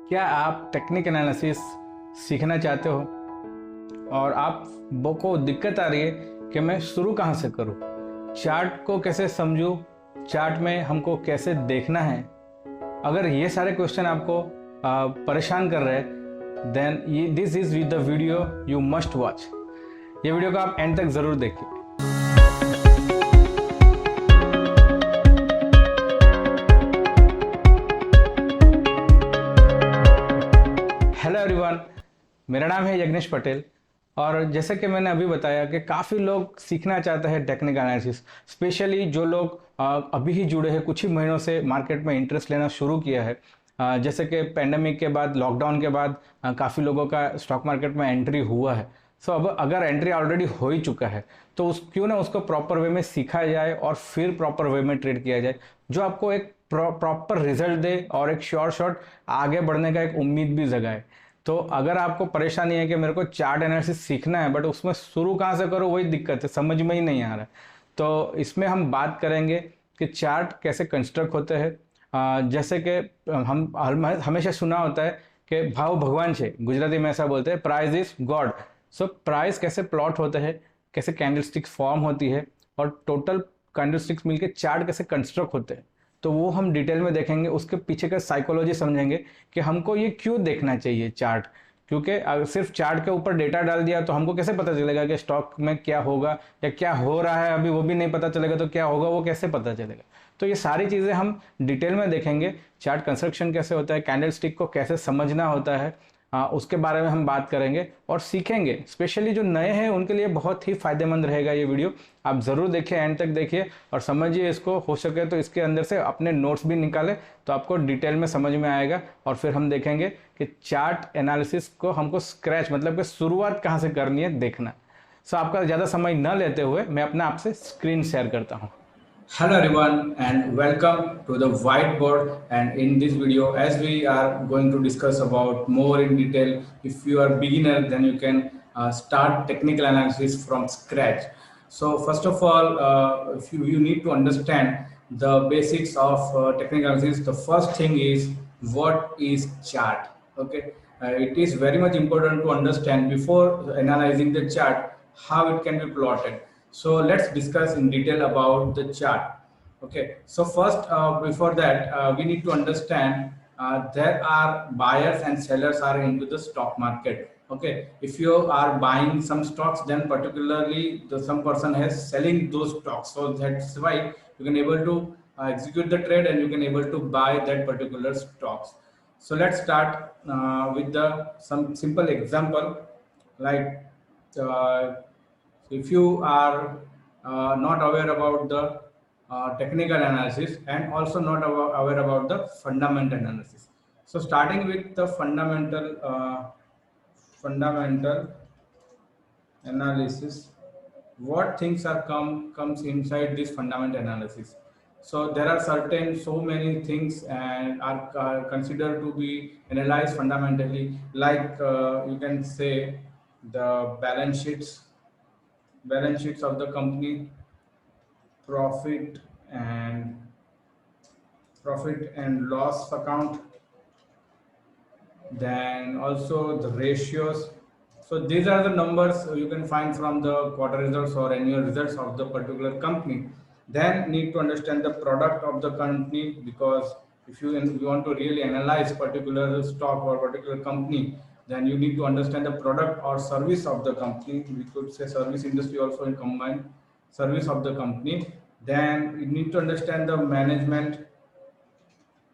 क्या आप technique analysis सीखना चाहते हो और आप को दिक्कत आ रही है कि मैं शुरू कहाँ से करूँ, चार्ट को कैसे समझूँ, चार्ट में हमको कैसे देखना है। अगर ये सारे क्वेश्चन आपको परेशान कर रहे हैं देन ये this is the video you must watch. ये वीडियो को आप एंड तक ज़रूर देखिए। हेलो एवरीवन, मेरा नाम है यगनेश पटेल और जैसे कि मैंने अभी बताया कि काफ़ी लोग सीखना चाहते हैं टेक्निकल एनालिसिस, स्पेशली जो लोग अभी ही जुड़े हैं, कुछ ही महीनों से मार्केट में इंटरेस्ट लेना शुरू किया है। जैसे कि पेंडेमिक के बाद, लॉकडाउन के बाद काफ़ी लोगों का स्टॉक मार्केट में एंट्री हुआ है। सो अब अगर एंट्री ऑलरेडी हो ही चुका है तो क्यों ना उसको प्रॉपर वे में सीखा जाए और फिर प्रॉपर वे में ट्रेड किया जाए, जो आपको एक प्रॉपर रिजल्ट दे और एक श्योर शॉट आगे बढ़ने का एक उम्मीद भी जगाए। तो अगर आपको परेशानी है कि मेरे को चार्ट एनालिसिस सीखना है बट उसमें शुरू कहाँ से करूँ, वही दिक्कत है, समझ में ही नहीं आ रहा है। तो इसमें हम बात करेंगे कि चार्ट कैसे कंस्ट्रक्ट होते हैं। जैसे कि हम हमेशा सुना होता है कि भाव भगवान छे, गुजराती में ऐसा बोलते हैं, price is God. So price कैसे प्लॉट होते हैं, कैसे कैंडलस्टिक्स फॉर्म होती है और टोटल कैंडलस्टिक्स मिलके चार्ट कैसे कंस्ट्रक्ट होते हैं, तो वो हम डिटेल में देखेंगे। उसके पीछे का साइकोलॉजी समझेंगे कि हमको ये क्यों देखना चाहिए चार्ट। क्योंकि अगर सिर्फ चार्ट के ऊपर डेटा डाल दिया तो हमको कैसे पता चलेगा कि स्टॉक में क्या होगा या क्या हो रहा है, अभी वो भी नहीं पता चलेगा तो क्या होगा वो कैसे पता चलेगा। तो ये सारी चीज़ें हम डिटेल में देखेंगे। चार्ट कंस्ट्रक्शन कैसे होता है, कैंडल स्टिक को कैसे समझना होता है, उसके बारे में हम बात करेंगे और सीखेंगे। स्पेशली जो नए हैं उनके लिए बहुत ही फायदेमंद रहेगा ये वीडियो। आप ज़रूर देखिए, एंड तक देखिए और समझिए इसको। हो सके तो इसके अंदर से अपने नोट्स भी निकालें तो आपको डिटेल में समझ में आएगा। और फिर हम देखेंगे कि चार्ट एनालिसिस को हमको स्क्रैच मतलब कि शुरुआत कहाँ से करनी है देखना। सो आपका ज़्यादा समय न लेते हुए मैं अपना आपसे स्क्रीन शेयर करता हूँ। Hello everyone and welcome to the whiteboard. And in this video, as we are going to discuss about more in detail, if you are beginner then you can start technical analysis from scratch. So first of all, if you need to understand the basics of technical analysis, the first thing is what is chart. Okay, it is very much important to understand before analyzing the chart how it can be plotted. So let's discuss in detail about the chart. Okay, so first, before that, we need to understand there are buyers and sellers are into the stock market. Okay, if you are buying some stocks, then particularly some person has selling those stocks. So that's why you can able to execute the trade and you can able to buy that particular stocks. So let's start with the some simple example like. If you are not aware about the technical analysis and also not aware about the fundamental analysis. So starting with the fundamental analysis, what things are comes inside this fundamental analysis. So there are certain so many things and are considered to be analyzed fundamentally, like you can say the balance sheets of the company, profit and profit and loss account, then also the ratios. So these are the numbers you can find from the quarter results or annual results of the particular company. Then need to understand the product of the company, because if you want to really analyze particular stock or particular company, then you need to understand the product or service of the company. We could say service industry also in combined service of the company. Then you need to understand the management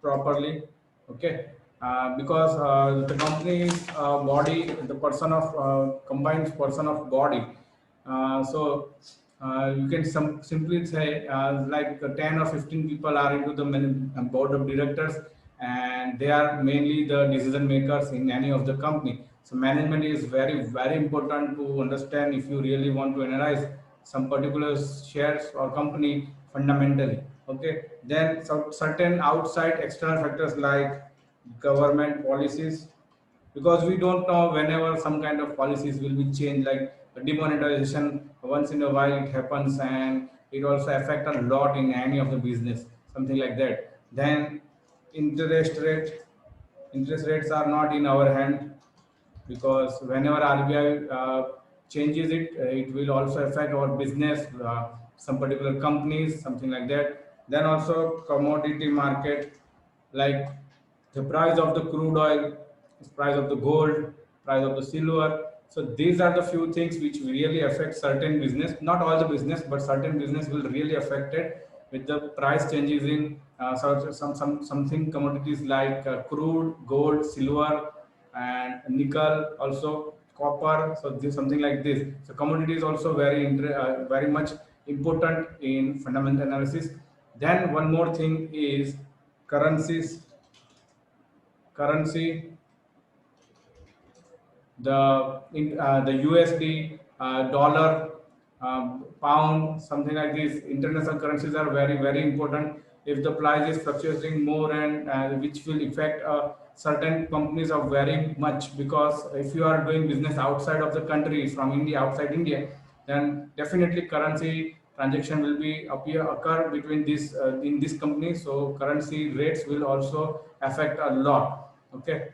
properly. Okay, because the company's body, the person of combined person of body. You can simply say like 10 or 15 people are into the board of directors, and they are mainly the decision makers in any of the company. So management is very important to understand if you really want to analyze some particular shares or company fundamentally. Okay, then certain outside external factors like government policies, because we don't know whenever some kind of policies will be changed, like demonetization once in a while it happens, and it also affect a lot in any of the business, something like that. Then interest rate, interest rates are not in our hand, because whenever RBI changes it, it will also affect our business, some particular companies, something like that. Then also commodity market, like the price of the crude oil, price of the gold, price of the silver. So these are the few things which really affect certain business, not all the business, but certain business will really affected with the price changes in something commodities like crude, gold, silver, and nickel, also copper. So this something like this. So commodity is also very much important in fundamental analysis. Then one more thing is currencies. Currency, the USD, dollar, pound, something like this. International currencies are very important. If the price is fluctuating more, and which will affect certain companies of very much, because if you are doing business outside of the country, from India, outside India, then definitely currency transaction will be occur between this in this company. So currency rates will also affect a lot. Okay.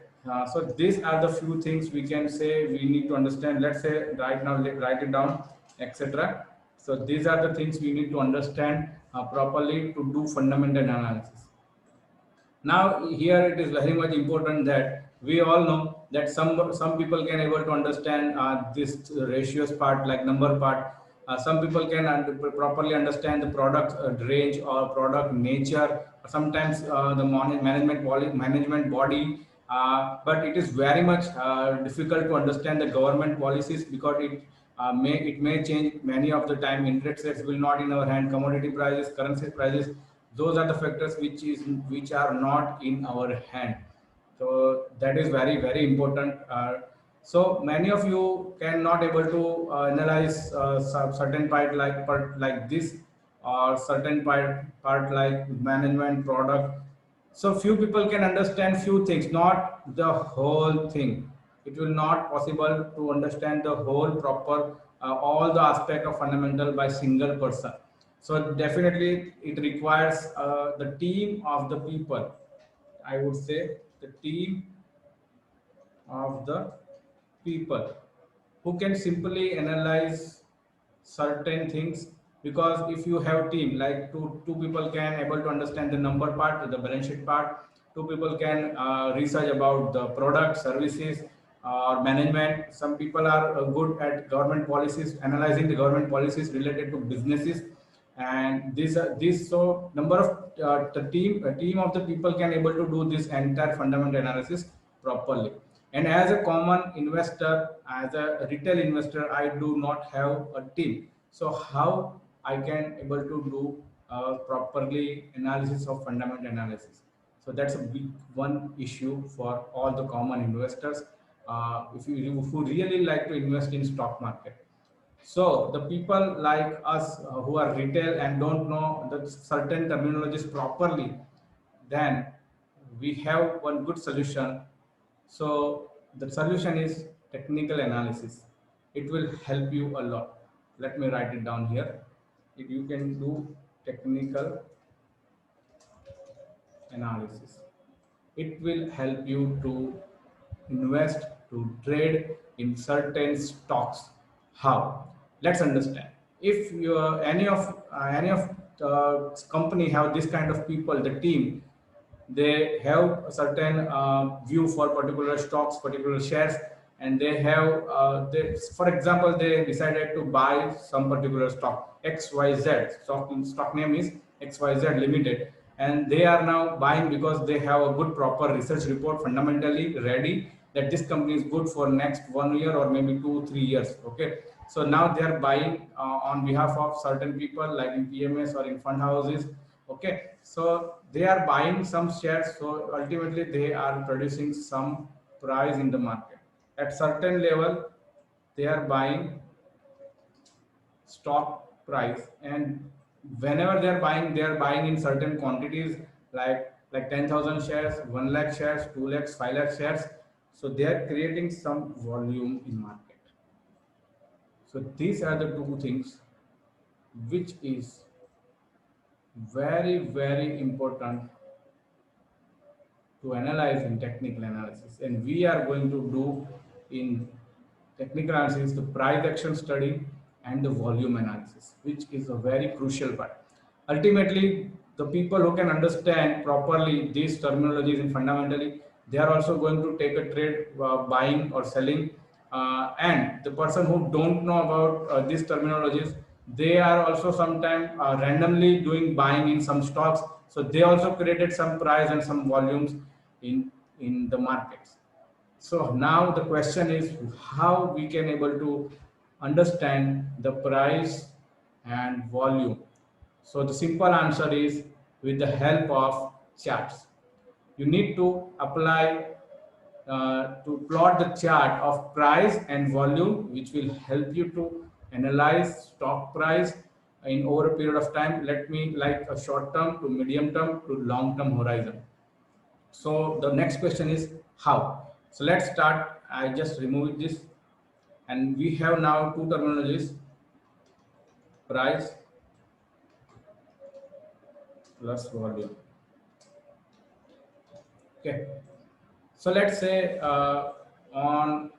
So these are the few things we can say we need to understand. Let's say right now, write it down, etc. So these are the things we need to understand properly to do fundamental analysis. Now here it is very much important that we all know that some people can able to understand this ratios part, like number part. Some people can properly understand the product range or product nature. Sometimes the management body, but it is very much difficult to understand the government policies, because it may change many of the time. Interest rates will not in our hand, commodity prices, currency prices, those are the factors which are not in our hand. So that is very important. So many of you cannot able to analyze certain part like this, or certain part like management product. So few people can understand few things, not the whole thing. It will not possible to understand the whole proper all the aspect of fundamental by single person. So definitely it requires the team of the people. I would say the team of the people who can simply analyze certain things. Because if you have team like two people can able to understand the number part, the balance sheet part. Two people can research about the product, services, or management. Some people are good at government policies, analyzing the government policies related to businesses. And this so number of the team a team of the people can able to do this entire fundamental analysis properly. And as a common investor, as a retail investor, I do not have a team. So how I can able to do properly analysis of fundamental analysis? So that's a big one issue for all the common investors. If you really like to invest in stock market, so the people like us who are retail and don't know the certain terminologies properly, then we have one good solution. So the solution is technical analysis. It will help you a lot. Let me write it down here. If you can do technical analysis, it will help you to invest, to trade in certain stocks. How? Let's understand. If you any of the company have this kind of people, the team, they have a certain view for particular stocks, particular shares, and they have for example, they decided to buy some particular stock XYZ. Stock name is XYZ Limited, and they are now buying because they have a good proper research report fundamentally ready that this company is good for next 1 year or maybe 2 3 years. Okay, so now they are buying on behalf of certain people like in PMS or in fund houses. Okay, so they are buying some shares, so ultimately they are producing some price in the market. At certain level, they are buying stock price, and whenever they are buying in certain quantities, like 10,000 shares, 1 lakh shares, 2 lakhs, 5 lakh shares. So they are creating some volume in market. So these are the two things which is very important to analyze in technical analysis, and we are going to do in technical analysis the price action study and the volume analysis, which is a very crucial part. Ultimately, the people who can understand properly these terminologies and fundamentally, they are also going to take a trade, buying or selling. And the person who don't know about these terminologies, they are also sometimes randomly doing buying in some stocks. So they also created some price and some volumes in the markets. So now the question is how we can able to understand the price and volume. So the simple answer is with the help of charts. You need to apply to plot the chart of price and volume, which will help you to analyze stock price in over a period of time. Let me like a short term to medium term to long term horizon. So the next question is how. So let's start. I just removed this, and we have now two terminologies: price plus volume. Okay. So let's say on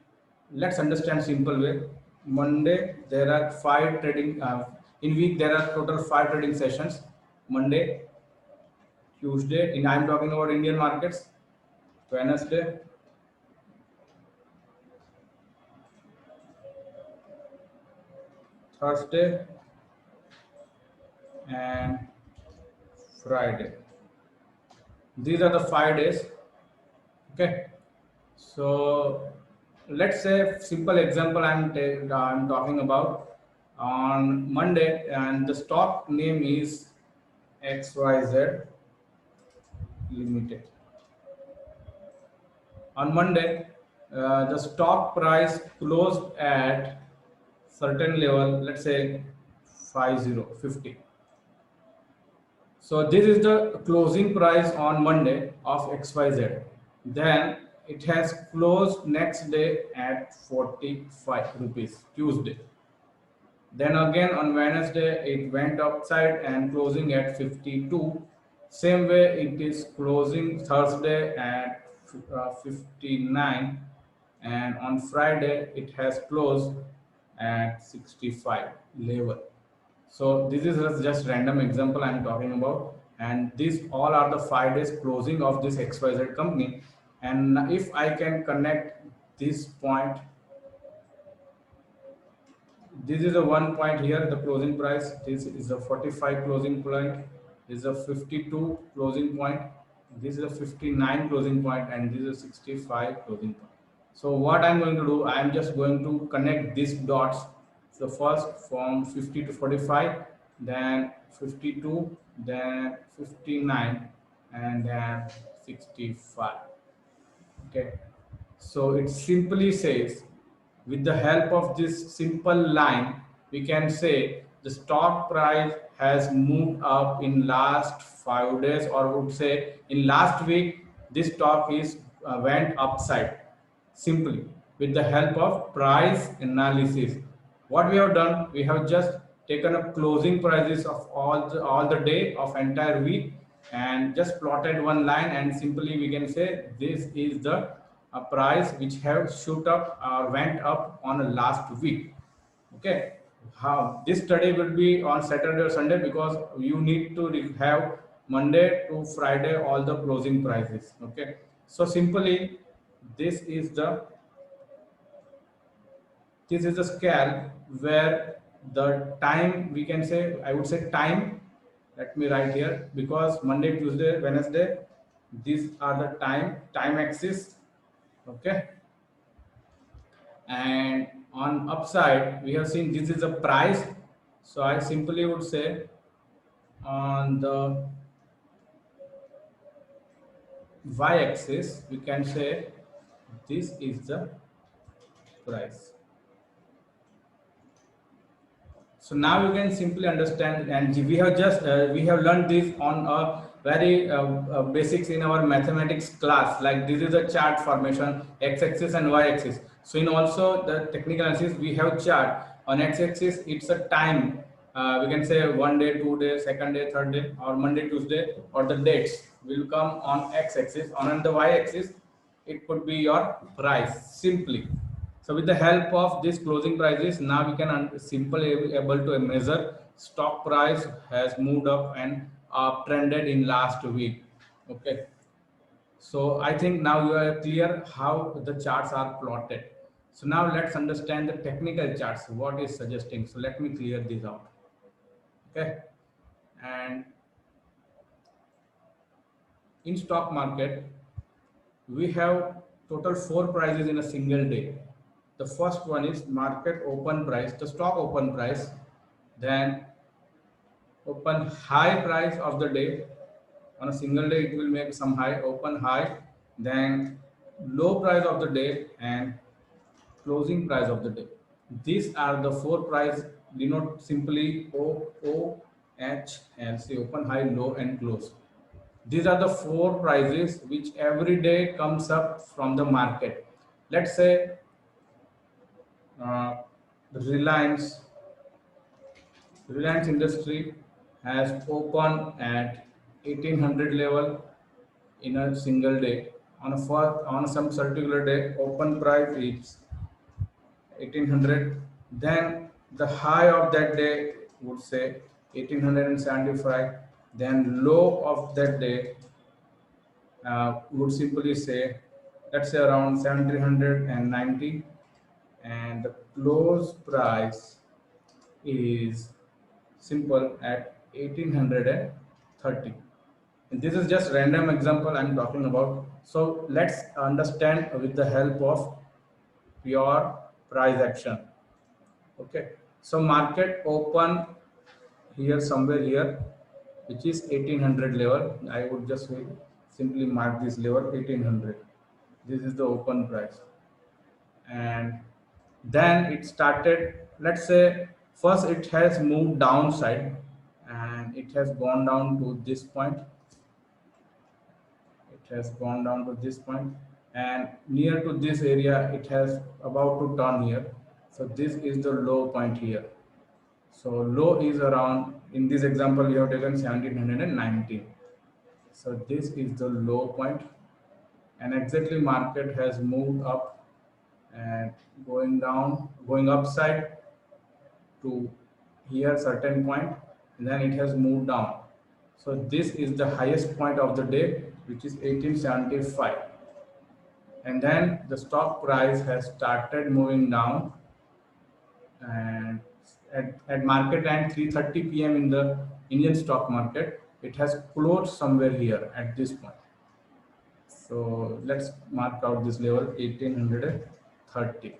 let's understand simple way. Monday there are five trading in week there are total five trading sessions. Monday, Tuesday, in I'm talking about Indian markets. Wednesday, Thursday, and Friday. These are the 5 days. Okay. So let's say simple example I'm talking about on Monday, and the stock name is XYZ Limited. On Monday, the stock price closed at certain level, let's say 50. So this is the closing price on Monday of XYZ. Then it has closed next day at 45 rupees, Tuesday. Then again on Wednesday, it went upside and closing at 52. Same way it is closing Thursday at 59, and on Friday it has closed at 65 level. So this is just random example I'm talking about, and these all are the 5 days closing of this XYZ company. And if I can connect this point, this is a one point here, the closing price. This is a 45 closing point. This is a 52 closing point. This is a 59 closing point, and this is a 65 closing point. So what I'm going to do, I'm just going to connect these dots. So first from 50 to 45, then 52, then 59, and then 65. Okay. So it simply says, with the help of this simple line, we can say the stock price has moved up in last 5 days, or would say in last week, this stock is went upside. Simply with the help of price analysis, what we have done, we have just taken up closing prices of all the day of entire week and just plotted one line, and simply we can say this is the price which have shoot up or went up on a last week. Okay. How this study will be on Saturday or Sunday, because you need to have Monday to Friday all the closing prices. Okay. So simply this is the scale where the time, we can say, I would say time, let me write here, because Monday, Tuesday, Wednesday, these are the time axis. Okay. And on upside we have seen this is a price, so I simply would say on the y-axis we can say this is the price. So now you can simply understand, and we have just we have learned this on a very basics in our mathematics class. Like this is a chart formation, x-axis and y-axis. So in also the technical analysis we have chart. On x-axis it's a time. We can say 1 day, 2 days, second day, third day, or Monday, Tuesday, or the dates. will come on x-axis. On the y-axis, it could be your price simply. So with the help of this closing prices, now we can simply able to measure stock price has moved up and trended in last week. Okay. So I think now you are clear how the charts are plotted. So now let's understand the technical charts, what is suggesting. So let me clear this out. Okay. And in stock market, we have total 4 prices in a single day. The first one is market open price, the stock open price, then open high price of the day. On a single day, it will make some high, open high, then low price of the day, and closing price of the day. These are the 4 price, denote simply OH and see open, high, low, and close. These are the 4 prices which every day comes up from the market. Let's say uh, Reliance Reliance Industry has opened at 1800 level in a single day. On some particular day, open price is 1800. Then the high of that day would say 1875. Then low of that day would simply say, let's say around 1790, and the close price is simple at 1830. And this is just random example I'm talking about. So let's understand with the help of pure price action. Okay, so market open here, somewhere here, which is 1800 level. I would just simply mark this level 1800. This is the open price. And then it started, let's say first it has moved downside and it has gone down to this point. It has gone down to this point, and near to this area it has about to turn here. So this is the low point here. So low is around, in this example we have taken 1790. So this is the low point, and exactly market has moved up and going down, going upside to here certain point, and then it has moved down. So this is the highest point of the day, which is 1875. And then the stock price has started moving down, and at market time 3:30 p.m. in the Indian stock market, it has closed somewhere here at this point. So let's mark out this level 1830.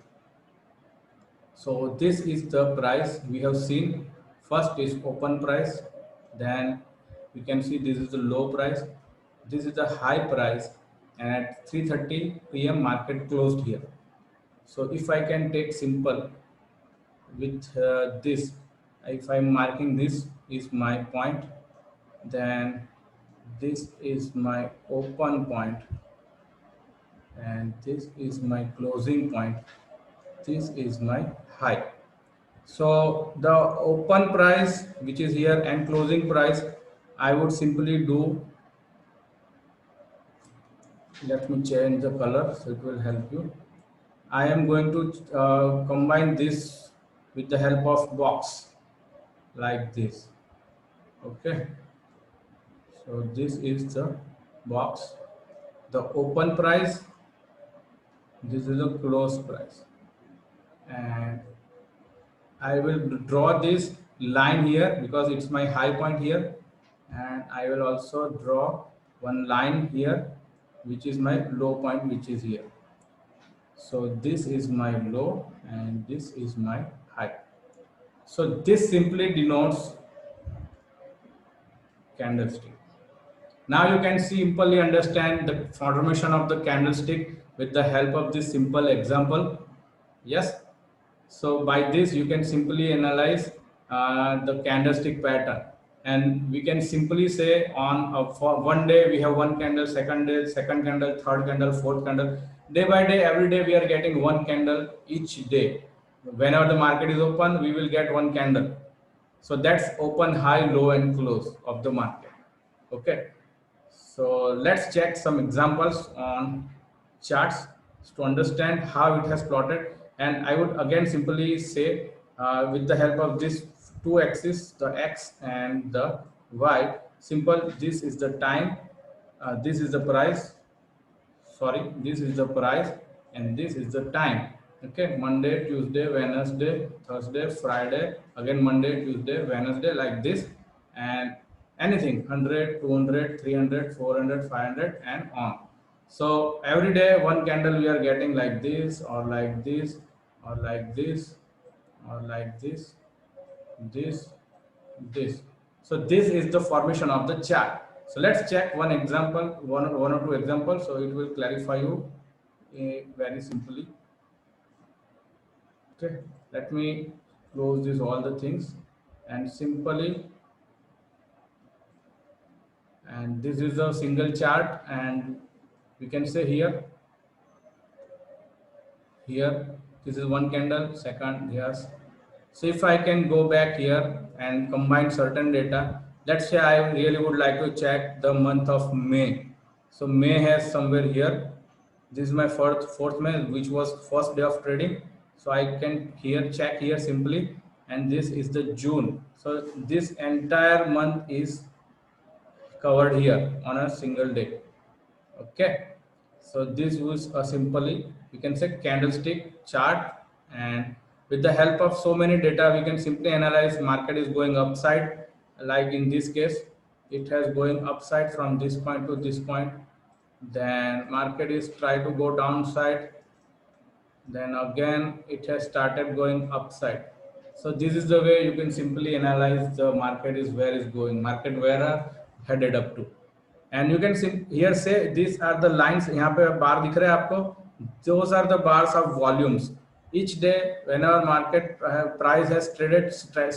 So this is the price we have seen. First is open price, then we can see this is the low price, this is the high price, and at 3:30 p.m. market closed here. So if I can take simple with this, if I'm marking this is my point, then this is my open point, and this is my closing point, this is my high. So the open price, which is here, and closing price, I would simply do, let me change the color so it will help you. I am going to combine this with the help of box like this. Okay, so this is the box, the open price, this is the close price, and I will draw this line here because it's my high point here, and I will also draw one line here which is my low point, which is here. So this is my low and this is my high. So this simply denotes candlestick. Now you can simply understand the formation of the candlestick with the help of this simple example. Yes. So by this you can simply analyze the candlestick pattern, and we can simply say on for one day we have one candle, second day second candle, third candle, fourth candle. Day by day, every day we are getting one candle each day. Whenever the market is open, we will get one candle. So that's open, high, low, and close of the market. Okay. So let's check some examples on charts to understand how it has plotted. And I would again simply say, with the help of this two axes, the x and the y, simple, this is the time, this is the price, sorry, this is the price, and this is the time. Okay, Monday, Tuesday, Wednesday, Thursday, Friday, again Monday, Tuesday, Wednesday, like this. And anything 100, 200, 300, 400, 500, and on. So every day one candle we are getting like this, or like this, or like this, or like this, this. So this is the formation of the chart. So let's check one example, one or two examples, so it will clarify you very simply. Okay, let me close this all the things and simply, and this is a single chart, and we can say here, this is one candle, second, yes. So if I can go back here and combine certain data, let's say I really would like to check the month of May. So May has somewhere here, this is my fourth May, which was first day of trading. So I can here check here simply, and this is the June. So this entire month is covered here on a single day. Okay, so this was a simply, we can say, candlestick chart, and with the help of so many data we can simply analyze market is going upside. Like in this case, it has going upside from this point to this point, then market is try to go downside, then again it has started going upside. So this is the way you can simply analyze the market is where is going, market where are headed up to. And you can see here, say these are the lines, यहाँ पे बार दिख रहे हैं आपको, those are the bars of volumes. Each day whenever market price has traded,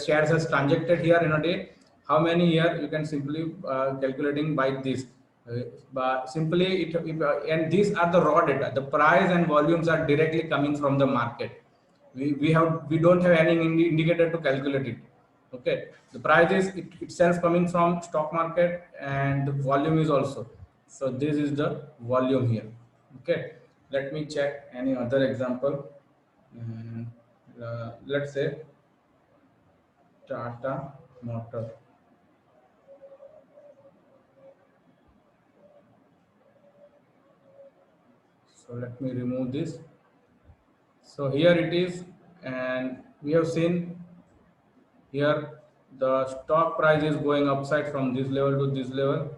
shares has transacted here in a day, how many here you can simply calculating by this. Simply and these are the raw data, the price and volumes are directly coming from the market. We don't have any indicator to calculate it. Okay, the price is itself coming from stock market, and the volume is also. So this is the volume here. Okay, let me check any other example. Let's say Tata Motor. So let me remove this. So here it is, and we have seen here the stock price is going upside from this level to this level.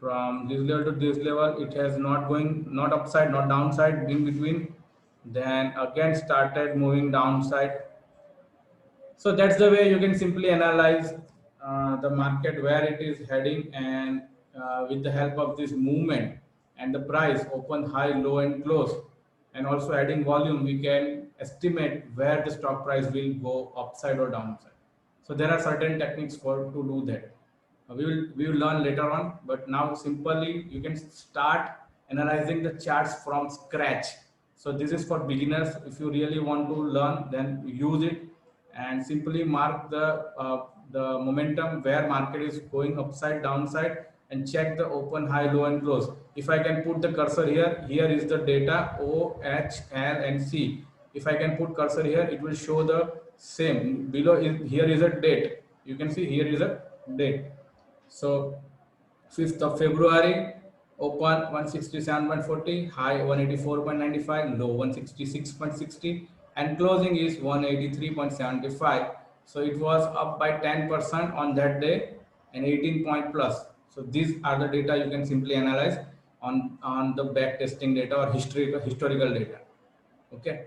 From this level to this level, it has not going, not upside, not downside, in between. Then again started moving downside. So that's the way you can simply analyze the market where it is heading, and with the help of this movement and the price open, high, low, and close, and also adding volume, we can estimate where the stock price will go upside or downside. So there are certain techniques for to do that. We will learn later on, but now simply you can start analyzing the charts from scratch. So this is for beginners. If you really want to learn, then use it and simply mark the momentum where market is going upside, downside, and check the open, high, low, and close. If I can put the cursor here, here is the data O, H, L, and C. If I can put cursor here, it will show the same. Below is, here is a date. You can see here is a date. So 5th of February, open 167.40, high 184.95, low 166.60, and closing is 183.75. So it was up by 10% on that day and 18 point plus. So these are the data you can simply analyze on the back testing data or historical data. Okay,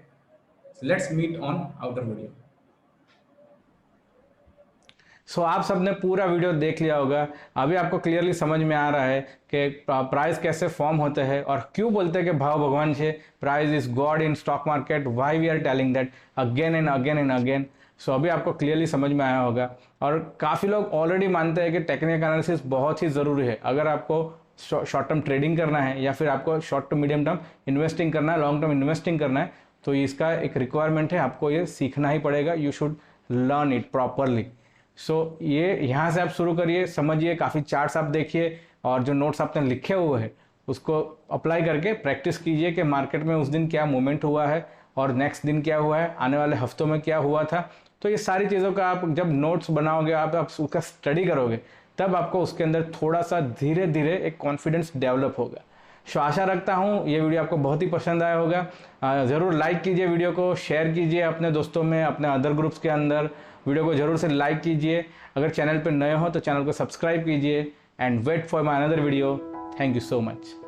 so let's meet on outer video. सो आप सबने पूरा video देख लिया होगा। अभी आपको clearly समझ में आ रहा है कि प्राइस कैसे फॉर्म होते हैं और क्यों बोलते हैं कि भाव भगवान है, price is god in stock market, why we are telling that again and again and again. So अभी आपको क्लियरली समझ में आया होगा। और काफ़ी लोग ऑलरेडी मानते हैं कि टेक्निकल एनालिसिस बहुत ही ज़रूरी है अगर आपको शॉर्ट टर्म ट्रेडिंग करना है या फिर आपको short to medium term investing करना है, लॉन्ग टर्म इन्वेस्टिंग करना है, तो इसका एक रिक्वायरमेंट है, आपको ये सीखना ही पड़ेगा। You should learn it properly. So ये यहाँ से आप शुरू करिए, समझिए, काफ़ी चार्ट्स आप देखिए, और जो नोट्स आपने लिखे हुए हैं उसको अप्लाई करके प्रैक्टिस कीजिए कि मार्केट में उस दिन क्या मूवमेंट हुआ है और नेक्स्ट दिन क्या हुआ है, आने वाले हफ्तों में क्या हुआ था। तो ये सारी चीज़ों का आप जब नोट्स बनाओगे, आप उसका स्टडी करोगे, तब आपको उसके अंदर थोड़ा सा धीरे धीरे एक कॉन्फिडेंस डेवलप होगा। सो आशा रखता हूँ ये वीडियो आपको बहुत ही पसंद आया होगा। ज़रूर लाइक कीजिए, वीडियो को शेयर कीजिए अपने दोस्तों में, अपने अदर ग्रुप्स के अंदर। वीडियो को ज़रूर से लाइक कीजिए। अगर चैनल पर नए हो तो चैनल को सब्सक्राइब कीजिए and wait for my another video. Thank you so much.